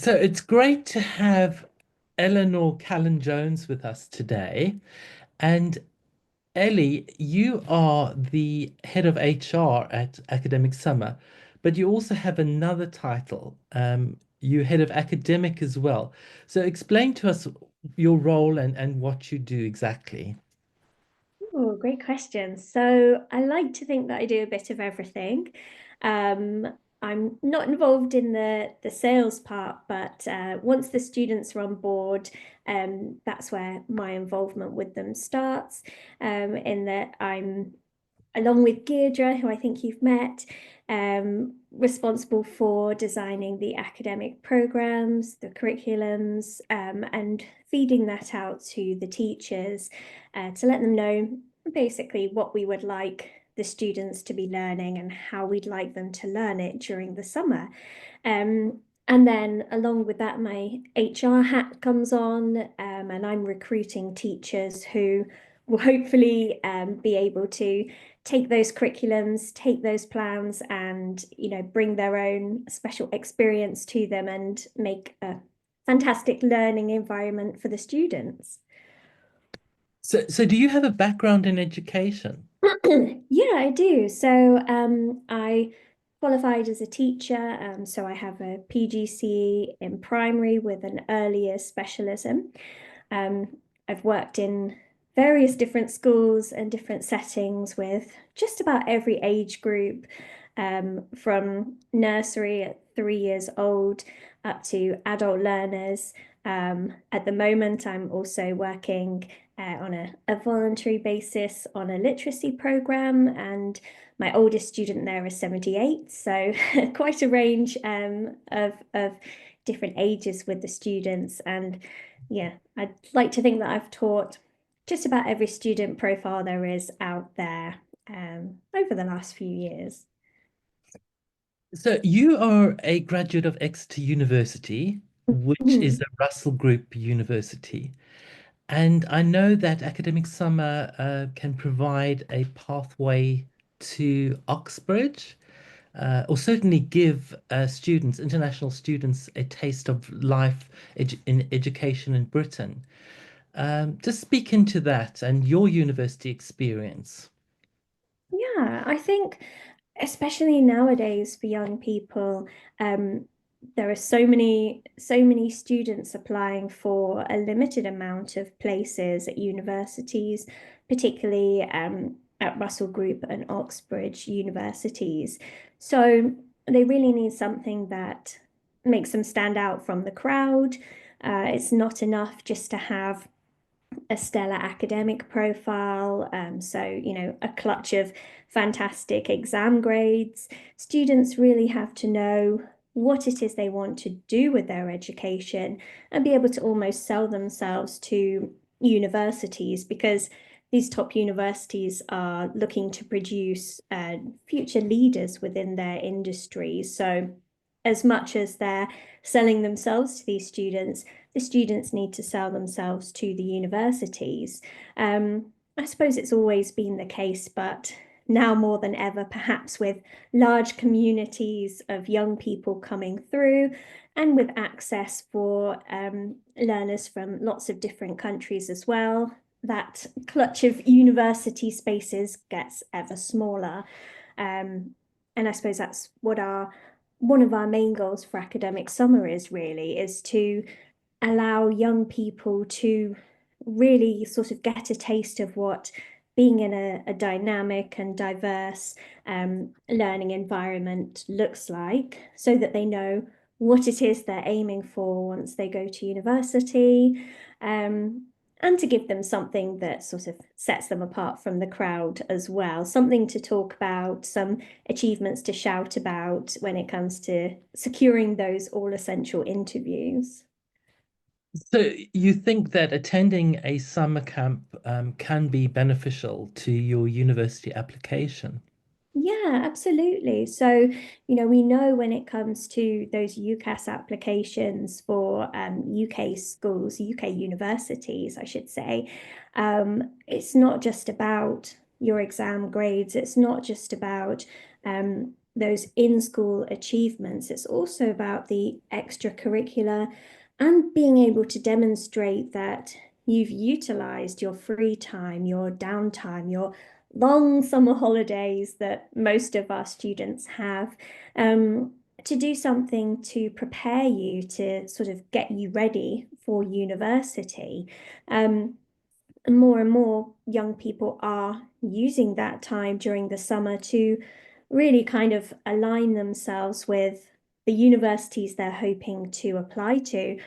So it's great to have Eleanor Callan Jones with us today. And Ellie, you are the head of HR at Academic Summer, but you also have another title. You're head of academic as well. So explain to us your role and what you do exactly. Oh, great question. So I like to think that I do a bit of everything. Um, I'm not involved in the sales part, but once the students are on board, that's where my involvement with them starts. In that I'm along with Deirdre, who I think you've met, responsible for designing the academic programs, the curriculums, and feeding that out to the teachers to let them know basically what we would like the students to be learning and how we'd like them to learn it during the summer. And then along with that, my HR hat comes on, and I'm recruiting teachers who will hopefully be able to take those curriculums, take those plans, and bring their own special experience to them and make a fantastic learning environment for the students. So do you have a background in education? Yeah, I do. So I qualified as a teacher. So I have a PGCE in primary with an earlier specialism. Um, I've worked in various different schools and different settings with just about every age group, from nursery at 3 years old up to adult learners. At the moment, I'm also working on a voluntary basis on a literacy program, and my oldest student there is 78, so quite a range of different ages with the students. And yeah, I'd like to think that I've taught just about every student profile there is out there over the last few years. So you are a graduate of Exeter University, which is Mhm. a Russell Group university. And I know that Academic Summer can provide a pathway to Oxbridge, or certainly give students, international students, a taste of life in education in Britain. Just speak into that and your university experience. Yeah, I think especially nowadays for young people, um, there are so many students applying for a limited amount of places at universities, particularly at Russell Group and Oxbridge universities. So they really need something that makes them stand out from the crowd. It's not enough just to have a stellar academic profile. A clutch of fantastic exam grades. Students really have to know what it is they want to do with their education and be able to almost sell themselves to universities, because these top universities are looking to produce future leaders within their industries. So, as much as they're selling themselves to these students, the students need to sell themselves to the universities. I suppose it's always been the case, but now more than ever, perhaps with large communities of young people coming through and with access for learners from lots of different countries as well, that clutch of university spaces gets ever smaller. And I suppose that's what our one of our main goals for academic summer is to allow young people to really sort of get a taste of what being in a dynamic and diverse learning environment looks like, so that they know what it is they're aiming for once they go to university, and to give them something that sort of sets them apart from the crowd as well, something to talk about, some achievements to shout about when it comes to securing those all essential interviews. So you think that attending a summer camp can be beneficial to your university application? Yeah, absolutely. So, we know when it comes to those UCAS applications for UK schools, UK universities, I should say, it's not just about your exam grades. It's not just about those in-school achievements, it's also about the extracurricular and being able to demonstrate that you've utilized your free time, your downtime, your long summer holidays that most of our students have, to do something to prepare you to sort of get you ready for university. Um, and more young people are using that time during the summer to really kind of align themselves with the universities they're hoping to apply to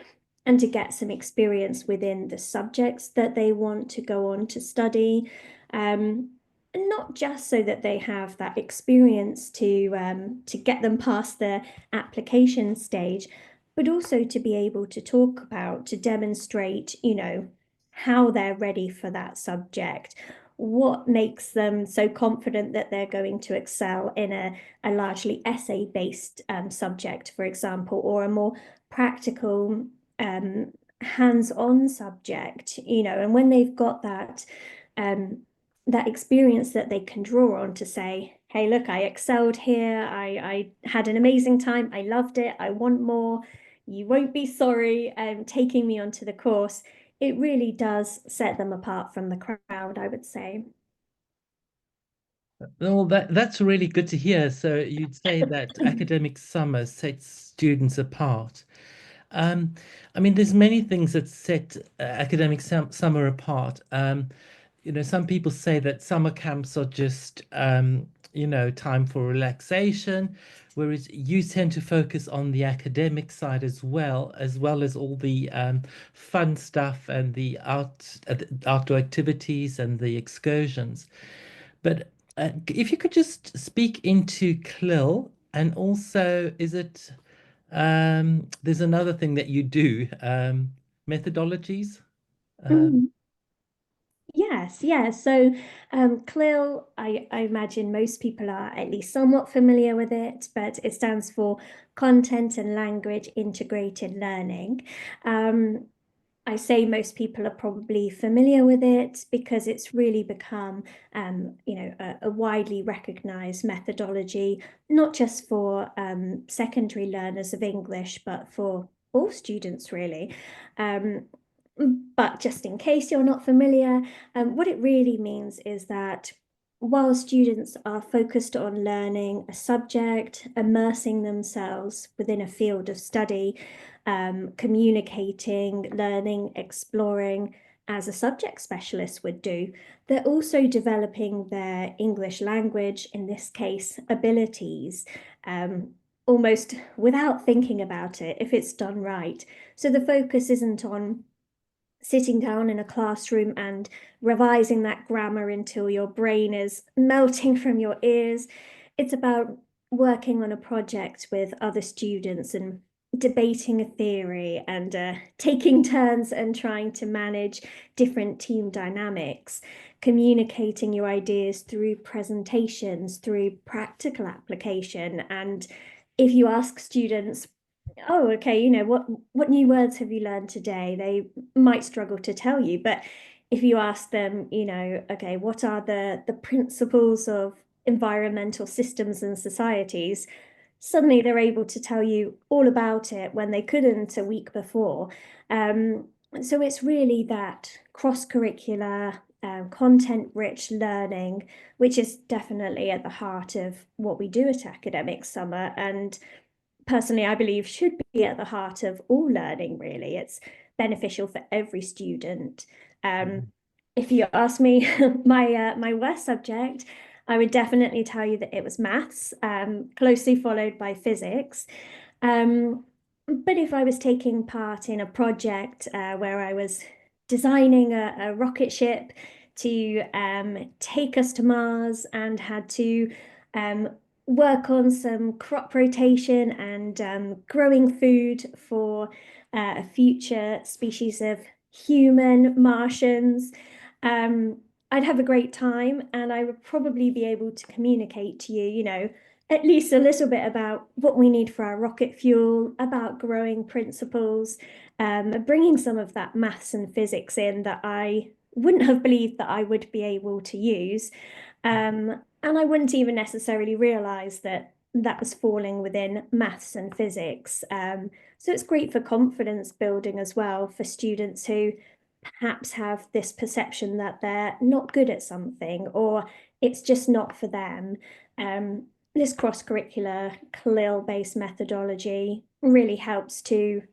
and to get some experience within the subjects that they want to go on to study. And not just so that they have that experience to get them past the application stage, but also to be able to talk about, to demonstrate, how they're ready for that subject, what makes them so confident that they're going to excel in a largely essay-based subject, for example, or a more practical um, hands-on subject, and when they've got um, that experience that they can draw on to say, hey, look, I excelled here, I had an amazing time, I loved it, I want more, you won't be sorry taking me onto the course. It really does set them apart from the crowd, I would say. Well, that's really good to hear. So you'd say that academic summer sets students apart. Um, I mean, there's many things that set academic summer apart. Some people say that summer camps are just, time for relaxation, whereas you tend to focus on the academic side as well as all the fun stuff and the outdoor activities and the excursions. But if you could just speak into CLIL, and also, there's another thing that you do, methodologies. Um, Mm. Yes, yes. So, CLIL, I imagine most people are at least somewhat familiar with it, but it stands for Content and Language Integrated Learning. Um, I say most people are probably familiar with it because it's really become, a widely recognized methodology, not just for secondary learners of English, but for all students, really. Um, but just in case you're not familiar, what it really means is that while students are focused on learning a subject, immersing themselves within a field of study, communicating, learning, exploring as a subject specialist would do, they're also developing their English language, in this case, abilities, um, almost without thinking about it if it's done right. So the focus isn't on sitting down in a classroom and revising that grammar until your brain is melting from your ears. It's about working on a project with other students and debating a theory and taking turns and trying to manage different team dynamics, communicating your ideas through presentations, through practical application. And if you ask students, oh, okay, what new words have you learned today? They might struggle to tell you, but if you ask them, okay, what are the principles of environmental systems and societies? Suddenly they're able to tell you all about it when they couldn't a week before. So it's really that cross-curricular, content-rich learning, which is definitely at the heart of what we do at Academic Summer. And personally, I believe should be at the heart of all learning, really. It's beneficial for every student. Um, if you ask me my worst subject, I would definitely tell you that it was maths, closely followed by physics. Um, but if I was taking part in a project where I was designing a rocket ship to take us to Mars and had to um, work on some crop rotation and growing food for a future species of human Martians, um, I'd have a great time and I would probably be able to communicate to you, at least a little bit about what we need for our rocket fuel, about growing principles, bringing some of that maths and physics in that I wouldn't have believed that I would be able to use. And I wouldn't even necessarily realize that that was falling within maths and physics. So it's great for confidence building as well for students who perhaps have this perception that they're not good at something or it's just not for them. This cross-curricular CLIL-based methodology really helps to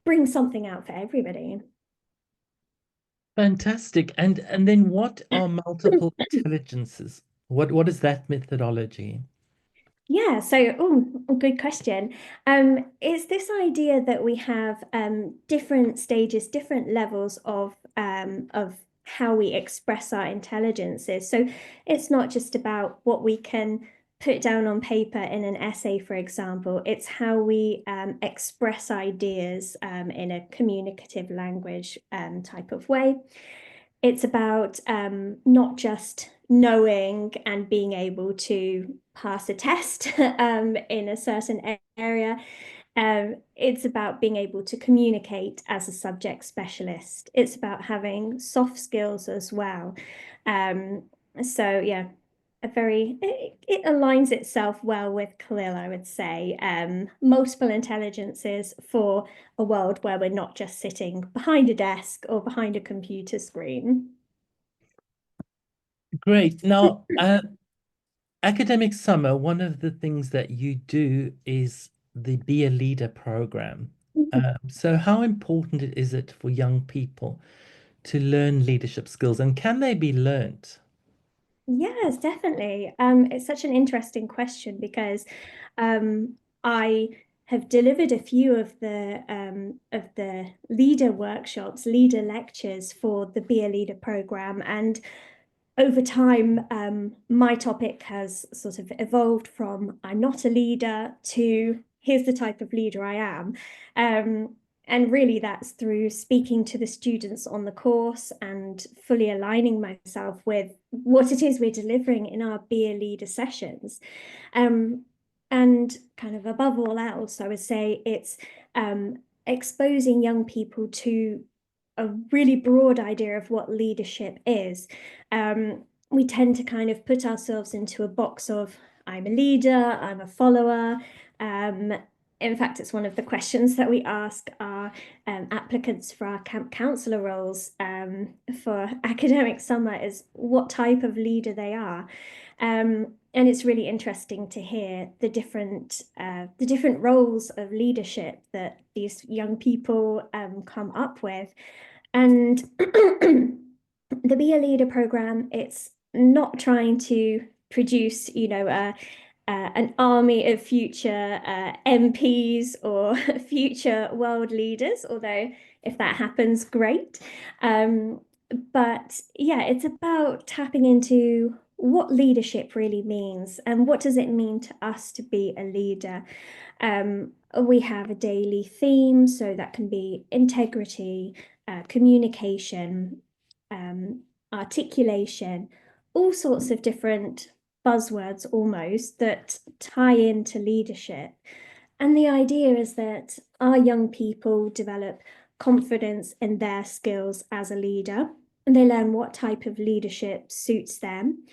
bring something out for everybody. Fantastic. And then what are multiple intelligences? What is that methodology? Yeah, so good question. It's this idea that we have different stages, different levels of how we express our intelligences. So it's not just about what we can put down on paper in an essay, for example. It's how we express ideas in a communicative language type of way. It's about not just knowing and being able to pass a test in a certain area. It's about being able to communicate as a subject specialist. It's about having soft skills as well. Um, so yeah, it aligns itself well with CLIL, I would say. Multiple intelligences for a world where we're not just sitting behind a desk or behind a computer screen. Great. Now, academic summer, one of the things that you do is the Be a Leader program. So how important is it for young people to learn leadership skills, and can they be learnt? Yes, definitely. It's such an interesting question because I have delivered a few of the leader workshops, leader lectures for the Be a Leader program, and over time, my topic has sort of evolved from I'm not a leader to here's the type of leader I am. And really, that's through speaking to the students on the course and fully aligning myself with what it is we're delivering in our Be a Leader sessions. Um, and kind of above all else, I would say it's exposing young people to a really broad idea of what leadership is. We tend to kind of put ourselves into a box of I'm a leader, I'm a follower. Um, in fact, it's one of the questions that we ask our applicants for our camp counselor roles for academic summer is what type of leader they are. And it's really interesting to hear the different roles of leadership that these young people come up with. And the Be a Leader program, it's not trying to produce, an army of future MPs or future world leaders, although if that happens, great. Um, but yeah, it's about tapping into what leadership really means and what does it mean to us to be a leader. We have a daily theme, so that can be integrity, communication, um, articulation, all sorts of different buzzwords almost that tie into leadership. And the idea is that our young people develop confidence in their skills as a leader, and they learn what type of leadership suits them.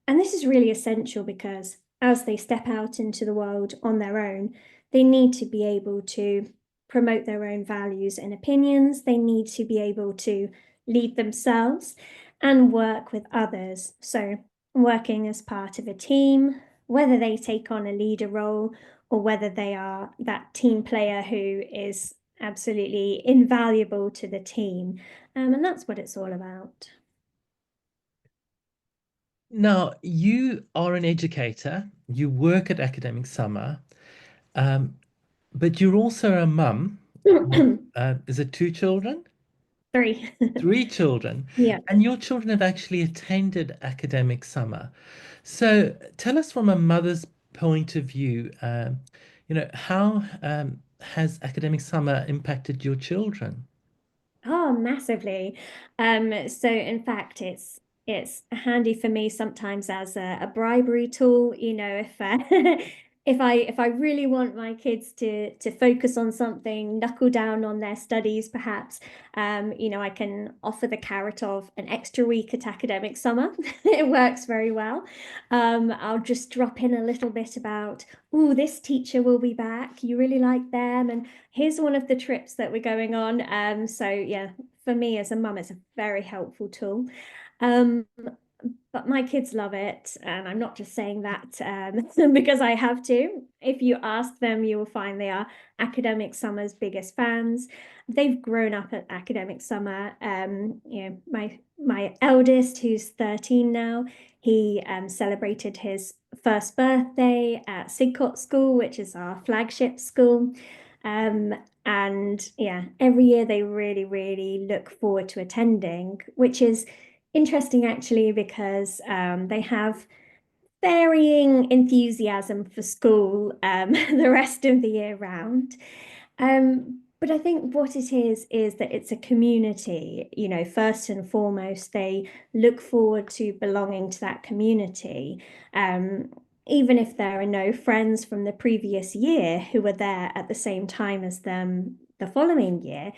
And this is really essential because as they step out into the world on their own, they need to be able to promote their own values and opinions. They need to be able to lead themselves and work with others. So, working as part of a team, whether they take on a leader role or whether they are that team player who is absolutely invaluable to the team. And that's what it's all about. Now, you are an educator, you work at Academic Summer, um, but you're also a mum of, is it two children? Three. Three children. Yeah. And your children have actually attended Academic Summer. So tell us from a mother's point of view, how has Academic Summer impacted your children? Oh, massively. So in fact, it's handy for me sometimes as a bribery tool. You know, if if I really want my kids to focus on something, knuckle down on their studies, perhaps, I can offer the carrot of an extra week at academic summer. It works very well. I'll just drop in a little bit about, oh, this teacher will be back. You really like them, and here's one of the trips that we're going on. So yeah, for me as a mum, it's a very helpful tool. Um, but my kids love it, and I'm not just saying that because I have to. If you ask them, you will find they are academic summer's biggest fans. They've grown up at academic summer. My eldest, who's 13 now, he celebrated his first birthday at Sidcot School, which is our flagship school. Um, and yeah, every year they really, really look forward to attending, which is interesting actually because they have varying enthusiasm for school the rest of the year round. But I think what it is that it's a community. First and foremost, they look forward to belonging to that community. Um, Even if there are no friends from the previous year who were there at the same time as them the following year,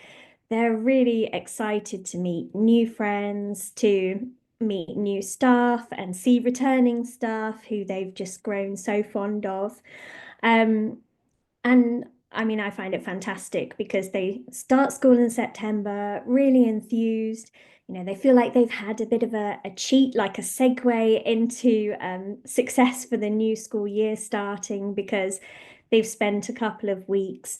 they're really excited to meet new friends, to meet new staff and see returning staff who they've just grown so fond of. Um, and I mean, I find it fantastic because they start school in September, really enthused. They feel like they've had a bit of a cheat, like a segue into success for the new school year starting because they've spent a couple of weeks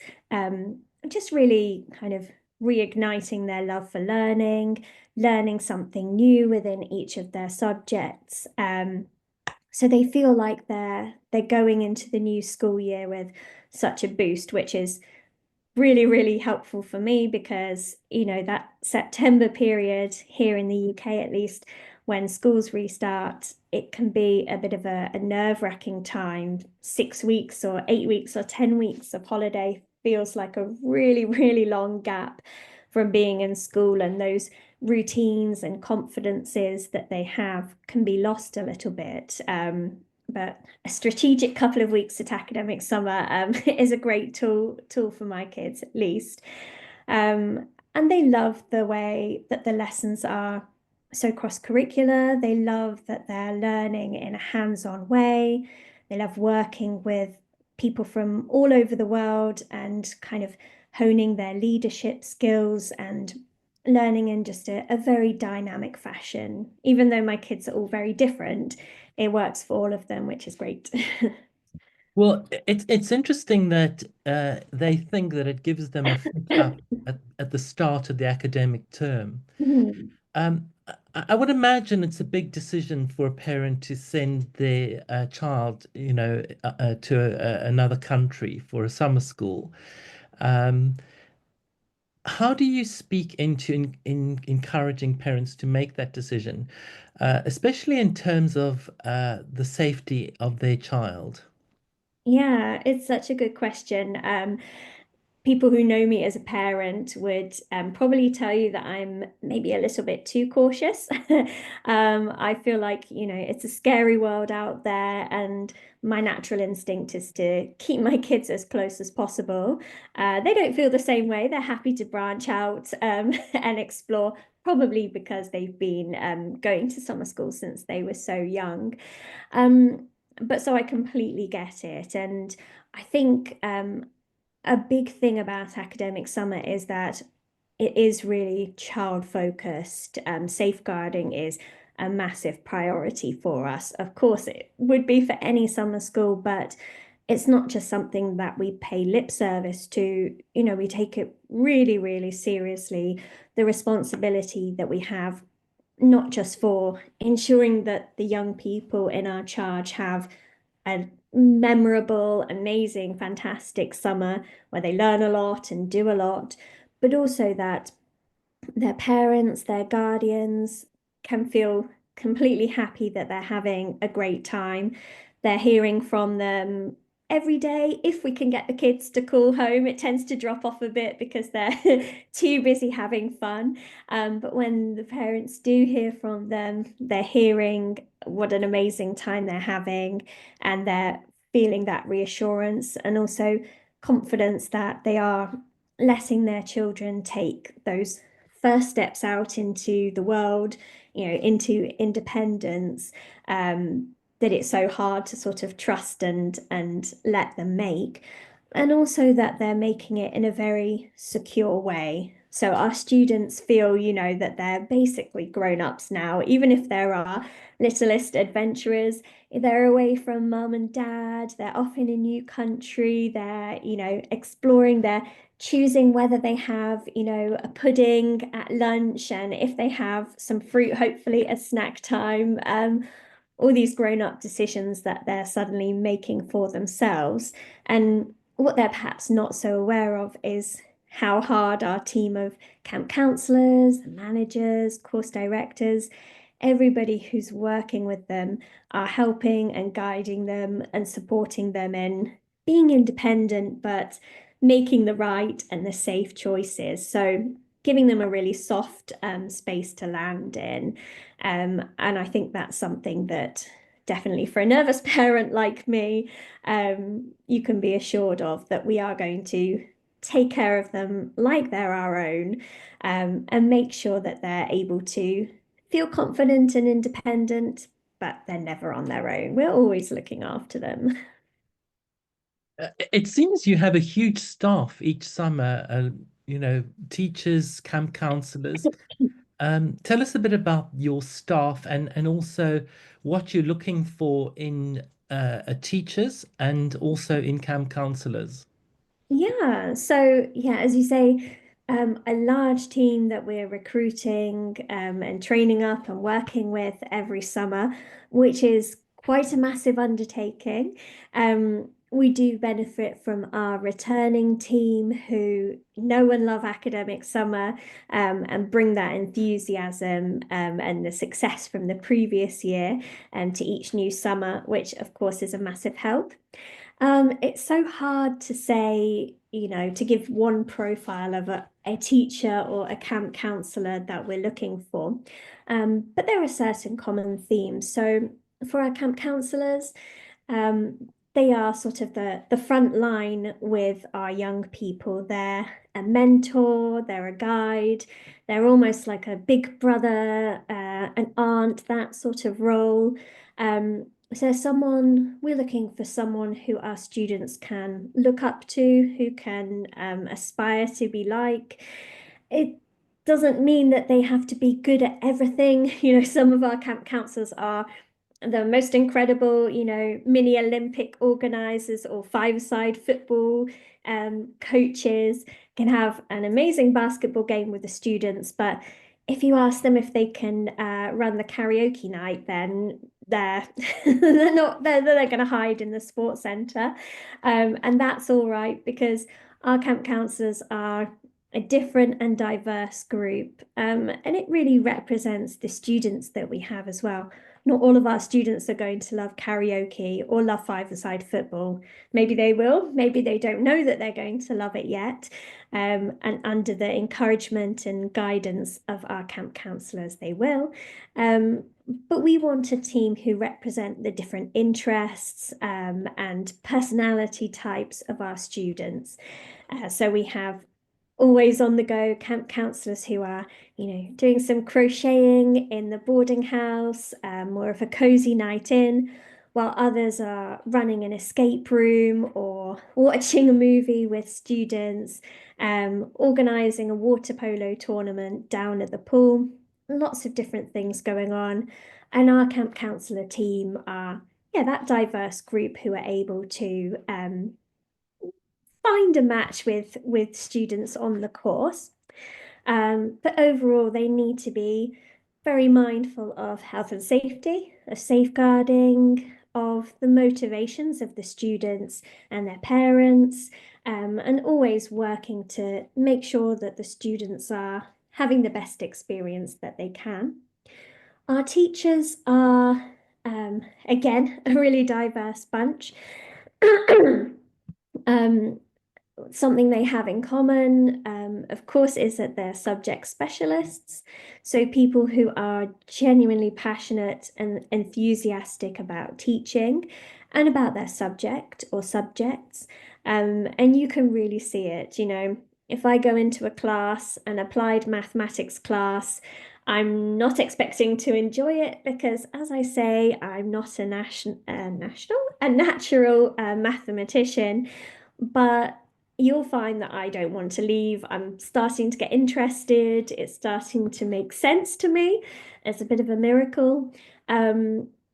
just really kind of reigniting their love for learning something new within each of their subjects. So they feel like they're going into the new school year with such a boost, which is really, really helpful for me because, that September period here in the UK, at least, when schools restart, it can be a bit of a nerve-wracking time. 6 weeks or 8 weeks or 10 weeks of holiday feels like a really, really long gap from being in school, and those routines and confidences that they have can be lost a little bit. But a strategic couple of weeks at academic summer is a great tool for my kids at least. And they love the way that the lessons are so cross-curricular. They love that they're learning in a hands-on way. They love working with people from all over the world and kind of honing their leadership skills and learning in just a very dynamic fashion. Even though my kids are all very different, it works for all of them, which is great. Well, it's interesting that they think that it gives them a foot up at the start of the academic term. Mhm. I would imagine it's a big decision for a parent to send their child, to another country for a summer school. Um, how do you speak into in encouraging parents to make that decision, especially in terms of the safety of their child? Yeah, it's such a good question. People who know me as a parent would probably tell you that I'm maybe a little bit too cautious. I feel like, it's a scary world out there, and my natural instinct is to keep my kids as close as possible. They don't feel the same way. They're happy to branch out and explore, probably because they've been going to summer school since they were so young. Um, but so I completely get it. And I think a big thing about academic summer is that it is really child focused. Safeguarding is a massive priority for us. Of course, it would be for any summer school, but it's not just something that we pay lip service to. We take it really, really seriously, the responsibility that we have, not just for ensuring that the young people in our charge have a memorable, amazing, fantastic summer where they learn a lot and do a lot, but also that their parents, their guardians can feel completely happy that they're having a great time. They're hearing from them every day. If we can get the kids to call home, it tends to drop off a bit because they're too busy having fun. But when the parents do hear from them, they're hearing what an amazing time they're having, and they're feeling that reassurance and also confidence that they are letting their children take those first steps out into the world, into independence, that it's so hard to sort of trust and let them make, and also that they're making it in a very secure way. So our students feel, that they're basically grown-ups now, even if there are littlest adventurers, they're away from mum and dad, they're off in a new country, they're, exploring, they're choosing whether they have, a pudding at lunch, and if they have some fruit, hopefully at snack time. All these grown-up decisions that they're suddenly making for themselves. And what they're perhaps not so aware of is how hard our team of camp counselors, managers, course directors, everybody who's working with them are helping and guiding them and supporting them in being independent, but making the right and the safe choices. So giving them a really soft space to land in. And I think that's something that definitely for a nervous parent like me, you can be assured of that we are going to take care of them like they're our own, and make sure that they're able to feel confident and independent, but they're never on their own. We're always looking after them. It seems you have a huge staff each summer, teachers, camp counselors. Tell us a bit about your staff and also what you're looking for in teachers and also in camp counselors. Yeah, so yeah, as you say, a large team that we're recruiting and training up and working with every summer, which is quite a massive undertaking. We do benefit from our returning team who know and love academic summer, and bring that enthusiasm and the success from the previous year to each new summer, which of course is a massive help. It's so hard to say, to give one profile of a teacher or a camp counselor that we're looking for. But there are certain common themes. So for our camp counselors, they are sort of the front line with our young people. They're a mentor, they're a guide, they're almost like a big brother, an aunt, that sort of role. So we're looking for someone who our students can look up to, who can aspire to be like. It doesn't mean that they have to be good at everything. Some of our camp counselors are the most incredible, mini Olympic organizers or five-a-side football coaches, can have an amazing basketball game with the students. But if you ask them if they can run the karaoke night, then they're they're not they're going to hide in the sports center, and that's all right because our camp counselors are a different and diverse group, and it really represents the students that we have as well. Not all of our students are going to love karaoke or love five-a-side football. Maybe they will, maybe they don't know that they're going to love it yet. And under the encouragement and guidance of our camp counselors, they will. But we want a team who represent the different interests and personality types of our students. So we have always on the go camp counselors who are, doing some crocheting in the boarding house, more of a cozy night in, while others are running an escape room or watching a movie with students, organizing a water polo tournament down at the pool. Lots of different things going on. And our camp counselor team are, yeah, that diverse group who are able to find a match with students on the course. But overall, they need to be very mindful of health and safety, of safeguarding, of the motivations of the students and their parents, and always working to make sure that the students are having the best experience that they can. Our teachers are, again, a really diverse bunch. um, Something they have in common, of course, is that they're subject specialists. So people who are genuinely passionate and enthusiastic about teaching, and about their subject or subjects. And you can really see it, you know. If I go into a class, an applied mathematics class, I'm not expecting to enjoy it because, as I say, I'm not a natural mathematician. But you'll find that I don't want to leave. I'm starting to get interested. It's starting to make sense to me. It's a bit of a miracle.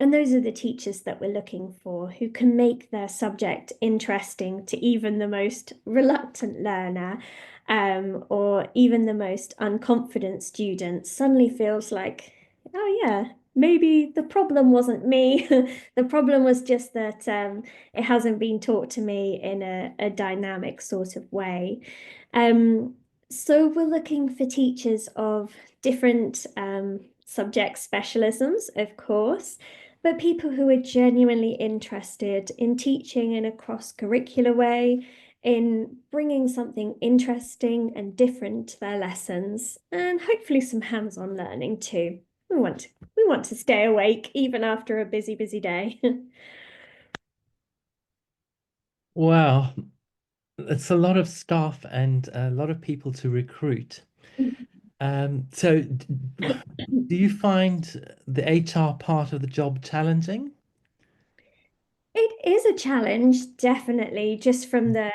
And those are the teachers that we're looking for who can make their subject interesting to even the most reluctant learner, or even the most unconfident student suddenly feels like, oh yeah, maybe the problem wasn't me. The problem was just that it hasn't been taught to me in a dynamic sort of way. Um, so we're looking for teachers of different subject specialisms, of course, but people who are genuinely interested in teaching in a cross-curricular way, in bringing something interesting and different to their lessons, and hopefully some hands-on learning too. We want to stay awake even after a busy, busy day. Wow, it's a lot of staff and a lot of people to recruit. Do you find the HR part of the job challenging? It is a challenge, definitely, just from the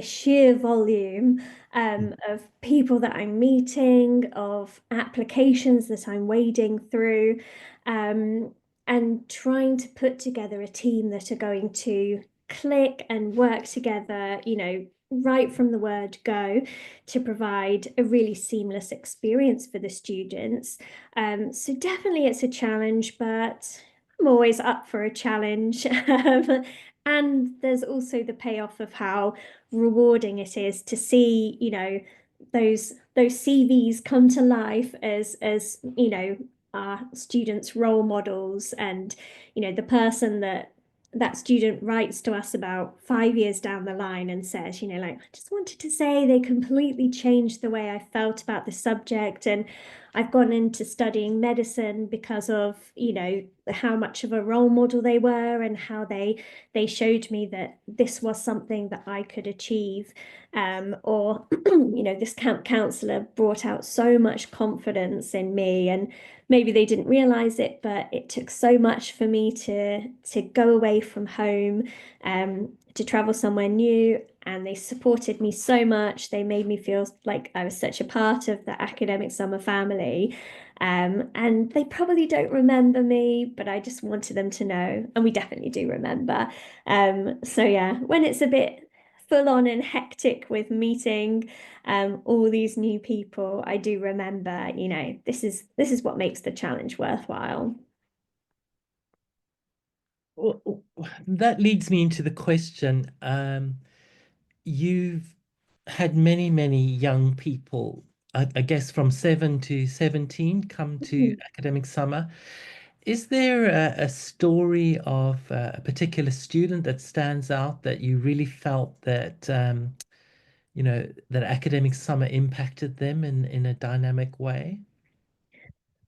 sheer volume of people that I'm meeting, of applications that I'm wading through, um, and trying to put together a team that are going to click and work together, you know, right from the word go to provide a really seamless experience for the students. So definitely it's a challenge, but I'm always up for a challenge. And there's also the payoff of how rewarding it is to see, you know, those CVs come to life as you know, our students' role models, and you know, the person that that student writes to us about 5 years down the line and says, you know, like, I just wanted to say they completely changed the way I felt about the subject, and I've gone into studying medicine because of, you know, how much of a role model they were and how they showed me that this was something that I could achieve. Or, you know, this camp counselor brought out so much confidence in me, and maybe they didn't realize it, but it took so much for me to go away from home, to travel somewhere new, and they supported me so much. They made me feel like I was such a part of the academic summer family. And they probably don't remember me, but I just wanted them to know, and we definitely do remember. So yeah, when it's a bit full on and hectic with meeting all these new people, I do remember, you know, this is what makes the challenge worthwhile. Well, that leads me into the question. You've had many, many young people, I guess from 7 to 17, come to academic summer. Is there a story of a particular student that stands out that you really felt that that academic summer impacted them in a dynamic way?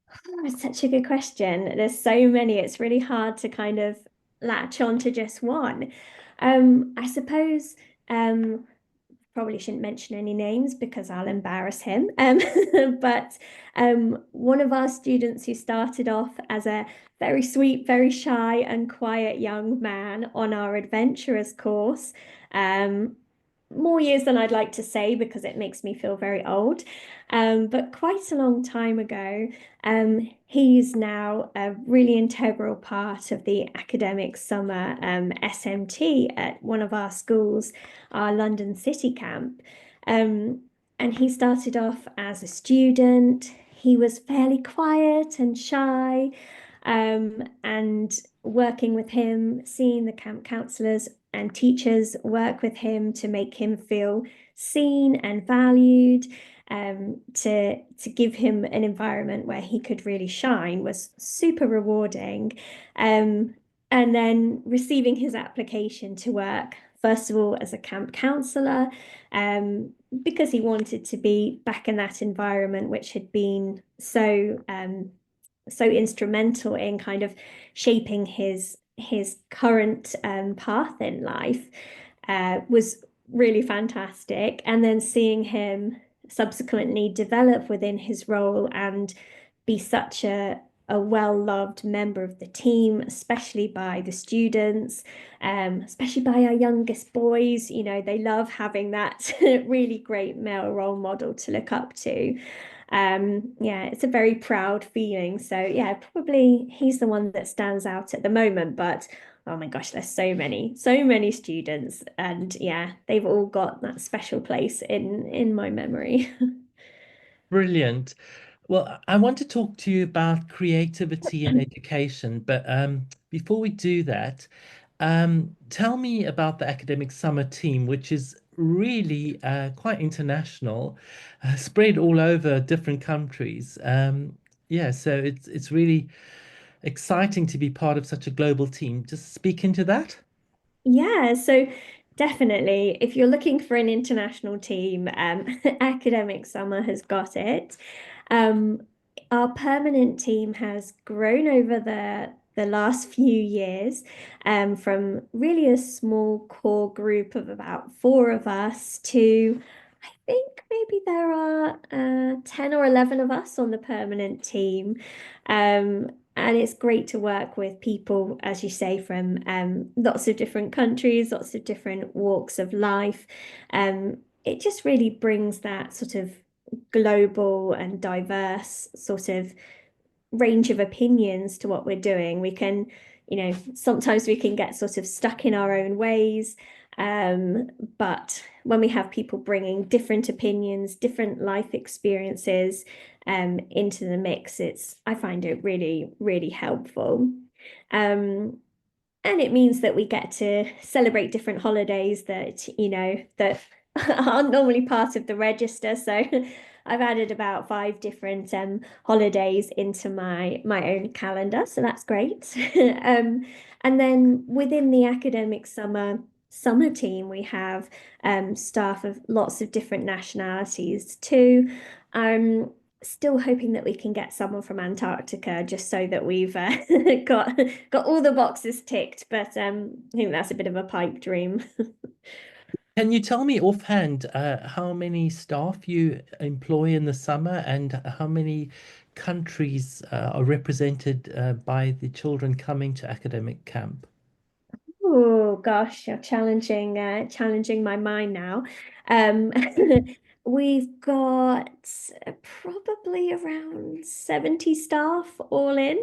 Oh, it's such a good question. There's so many, it's really hard to kind of latch on to just one. I suppose probably shouldn't mention any names because I'll embarrass him. But one of our students who started off as a very sweet, very shy, and quiet young man on our adventurers course. Um, More years than I'd like to say because it makes me feel very old. But quite a long time ago, he's now a really integral part of the academic summer SMT at one of our schools, our London City camp. Um, and he started off as a student. He was fairly quiet and shy. And working with him, seeing the camp counselors and teachers work with him to make him feel seen and valued, to give him an environment where he could really shine was super rewarding. And then receiving his application to work, first of all, as a camp counselor, um, because he wanted to be back in that environment, which had been so instrumental in kind of shaping his his current path in life was really fantastic. And then seeing him subsequently develop within his role and be such a well-loved member of the team, especially by the students, especially by our youngest boys. You know, they love having that really great male role model to look up to. Yeah, it's a very proud feeling. So yeah, probably he's the one that stands out at the moment, but oh my gosh, there's so many students, and yeah, they've all got that special place in my memory. Brilliant. Well, I want to talk to you about creativity in education, but before we do that, tell me about the academic summer team, which is really quite international, spread all over different countries. Yeah, so it's really exciting to be part of such a global team. Just speak into that. Yeah, so definitely, if you're looking for an international team, Academic Summer has got it. Um, our permanent team has grown over the last few years, from really a small core group of about four of us to I think maybe there are 10 or 11 of us on the permanent team. And it's great to work with people, as you say, from lots of different countries, lots of different walks of life. It just really brings that sort of global and diverse sort of range of opinions to what we're doing. We can, sometimes we can get sort of stuck in our own ways. But when we have people bringing different opinions, different life experiences into the mix, I find it really, really helpful. Um, and it means that we get to celebrate different holidays that aren't normally part of the register. So I've added about five different holidays into my own calendar. So that's great. And then within the academic summer team, we have staff of lots of different nationalities too. Um, Still hoping that we can get someone from Antarctica just so that we've got got all the boxes ticked. But I think that's a bit of a pipe dream. Can you tell me offhand how many staff you employ in the summer and how many countries are represented by the children coming to academic camp? Oh gosh, you're challenging my mind now. Um, we've got probably around 70 staff all in,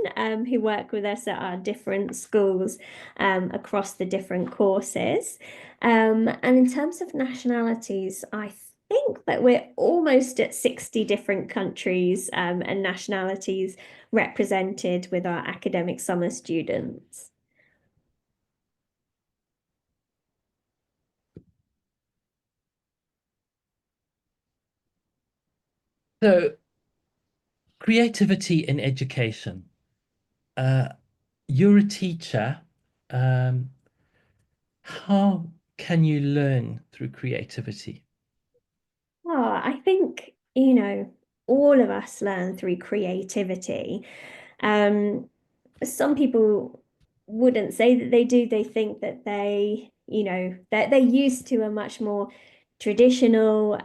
who work with us at our different schools across the different courses. And in terms of nationalities, I think that we're almost at 60 different countries and nationalities represented with our academic summer students. So, creativity in education. Uh, you're a teacher. Um, how can you learn through creativity? Oh, I think, all of us learn through creativity. Um, some people wouldn't say that they do. They think that they're used to a much more traditional,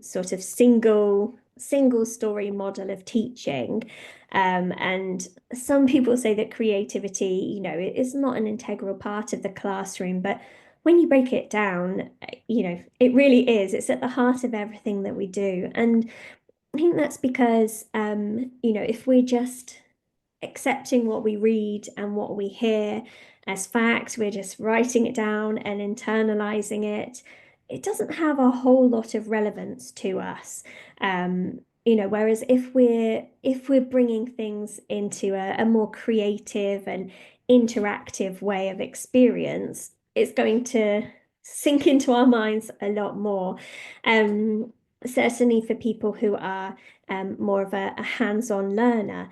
sort of single story model of teaching. And some people say that creativity, it is not an integral part of the classroom, but when you break it down, it really is. It's at the heart of everything that we do. And I think that's because, if we're just accepting what we read and what we hear as facts, we're just writing it down and internalizing it. It doesn't have a whole lot of relevance to us. Whereas if we're bringing things into a more creative and interactive way of experience, it's going to sink into our minds a lot more. Um, Certainly for people who are more of a hands-on learner,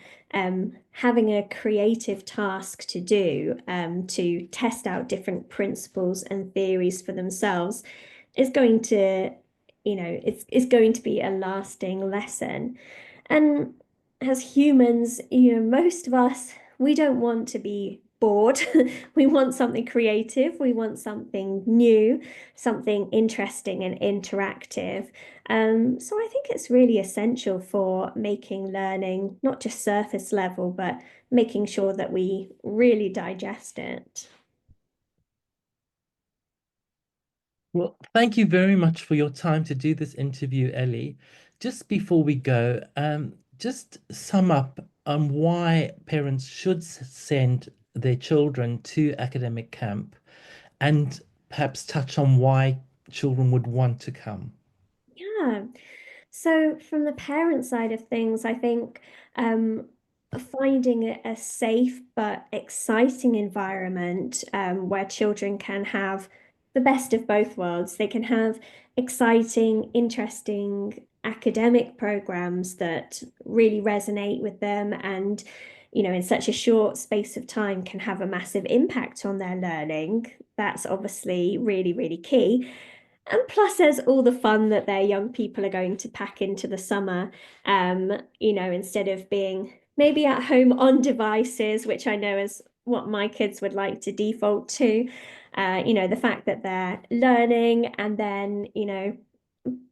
having a creative task to do, to test out different principles and theories for themselves is going to, it's going to be a lasting lesson. And as humans, most of us, we don't want to be bored. We want something creative. We want something new, something interesting and interactive. So I think it's really essential for making learning not just surface level, but making sure that we really digest it. Well, thank you very much for your time to do this interview, Ellie. Just before we go, just sum up on why parents should send their children to academic camp and perhaps touch on why children would want to come. Yeah. So, from the parent side of things, I think um, finding a safe but exciting environment where children can have the best of both worlds. They can have exciting, interesting academic programs that really resonate with them and, in such a short space of time can have a massive impact on their learning. That's obviously really, really key. And plus, there's all the fun that their young people are going to pack into the summer, instead of being maybe at home on devices, which I know is what my kids would like to default to. The fact that they're learning and then,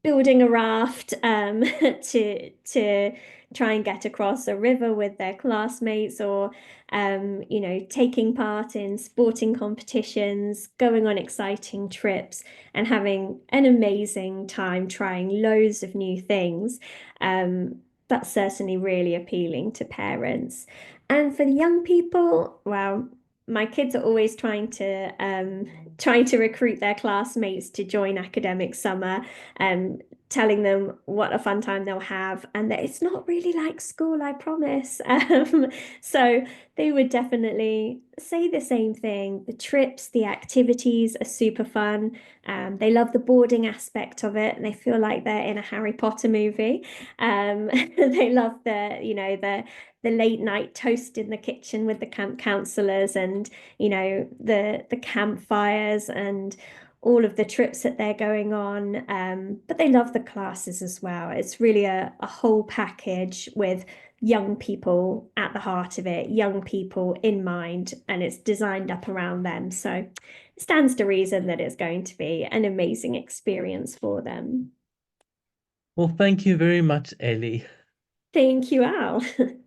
building a raft to try and get across a river with their classmates or taking part in sporting competitions, going on exciting trips and having an amazing time trying loads of new things. That's certainly really appealing to parents. And for the young people, well, my kids are always trying to recruit their classmates to join academic summer, um, telling them what a fun time they'll have, and that it's not really like school, I promise. So they would definitely say the same thing. The trips, the activities are super fun. They love the boarding aspect of it, and they feel like they're in a Harry Potter movie. They love the late night toast in the kitchen with the camp counselors and the campfires and all of the trips that they're going on. But they love the classes as well. It's really a whole package with young people at the heart of it, young people in mind, and it's designed up around them. So it stands to reason that it's going to be an amazing experience for them. Well, thank you very much, Ellie. Thank you, Al.